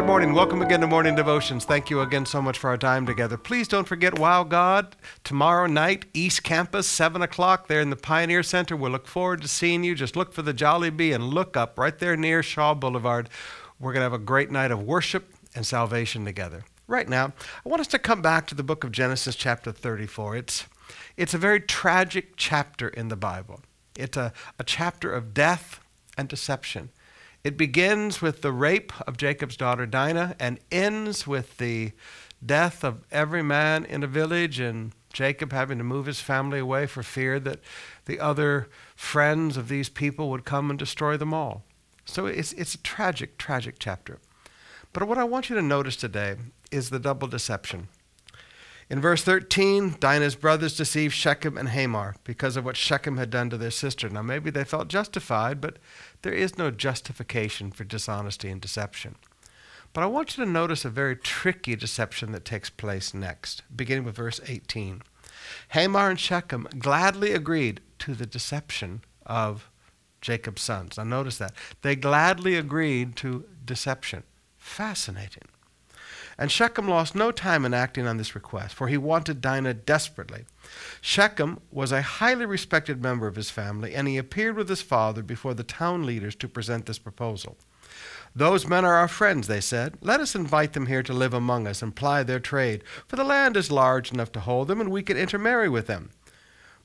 morning. Welcome again to Morning Devotions. Thank you again so much for our time together. Please don't forget Wow God tomorrow night, East Campus, 7 o'clock there in the Pioneer Center. We'll look forward to seeing you. Just look for the Jolly Bee and look up right there near Shaw Boulevard. We're going to have a great night of worship and salvation together. Right now, I want us to come back to the book of Genesis chapter 34. It's a very tragic chapter in the Bible. It's a chapter of death and deception. It begins with the rape of Jacob's daughter Dinah and ends with the death of every man in a village and Jacob having to move his family away for fear that the other friends of these people would come and destroy them all. So it's a tragic, tragic chapter. But what I want you to notice today is the double deception. In verse 13, Dinah's brothers deceived Shechem and Hamor because of what Shechem had done to their sister. Now, maybe they felt justified, but there is no justification for dishonesty and deception. But I want you to notice a very tricky deception that takes place next, beginning with verse 18. Hamor and Shechem gladly agreed to the deception of Jacob's sons. Now, notice that. They gladly agreed to deception. Fascinating. And Shechem lost no time in acting on this request, for he wanted Dinah desperately. Shechem was a highly respected member of his family, and he appeared with his father before the town leaders to present this proposal. "Those men are our friends," they said. "Let us invite them here to live among us and ply their trade, for the land is large enough to hold them, and we can intermarry with them.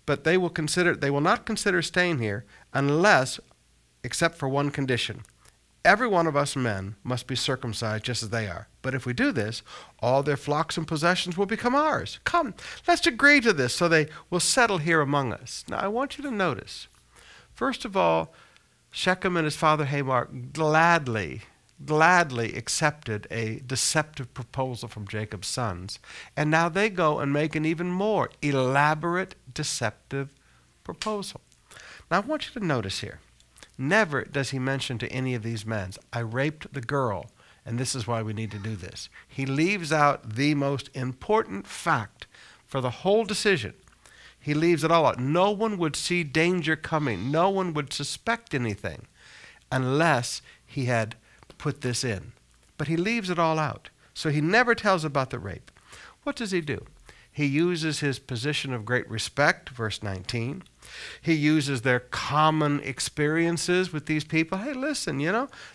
But they will not consider staying here unless, except for one condition. Every one of us men must be circumcised just as they are. But if we do this, all their flocks and possessions will become ours. Come, let's agree to this so they will settle here among us." Now, I want you to notice, first of all, Shechem and his father Hamor gladly accepted a deceptive proposal from Jacob's sons. And now they go and make an even more elaborate, deceptive proposal. Now, I want you to notice here, never does he mention to any of these men, "I raped the girl, and this is why we need to do this." He leaves out the most important fact for the whole decision. He leaves it all out. No one would see danger coming. No one would suspect anything unless he had put this in. But he leaves it all out. So he never tells about the rape. What does he do? He uses his position of great respect, verse 19. He uses their common experiences with these people. Hey, listen,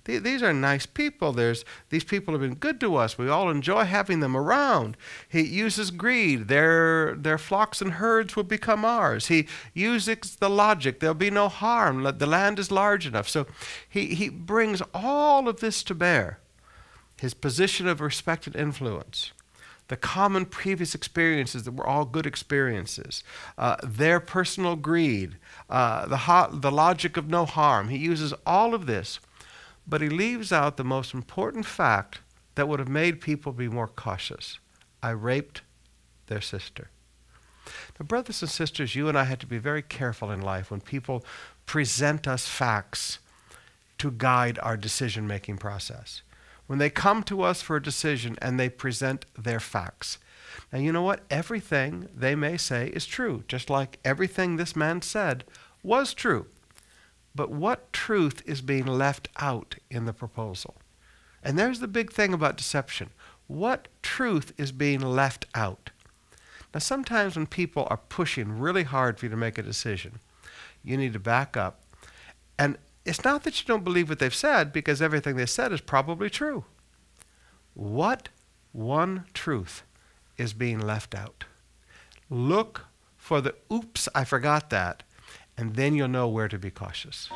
these are nice people. These people have been good to us. We all enjoy having them around. He uses greed. Their flocks and herds will become ours. He uses the logic. There'll be no harm. The land is large enough. So he brings all of this to bear. His position of respect and influence. The common previous experiences that were all good experiences, their personal greed, the logic of no harm. He uses all of this, but he leaves out the most important fact that would have made people be more cautious. "I raped their sister." Now, brothers and sisters, you and I have to be very careful in life when people present us facts to guide our decision-making process. When they come to us for a decision and they present their facts. Now, you know what? Everything they may say is true, just like everything this man said was true. But what truth is being left out in the proposal? And there's the big thing about deception. What truth is being left out? Now, sometimes when people are pushing really hard for you to make a decision, you need to back up. And it's not that you don't believe what they've said, because everything they said is probably true. What one truth is being left out? Look for the "oops, I forgot that," and then you'll know where to be cautious.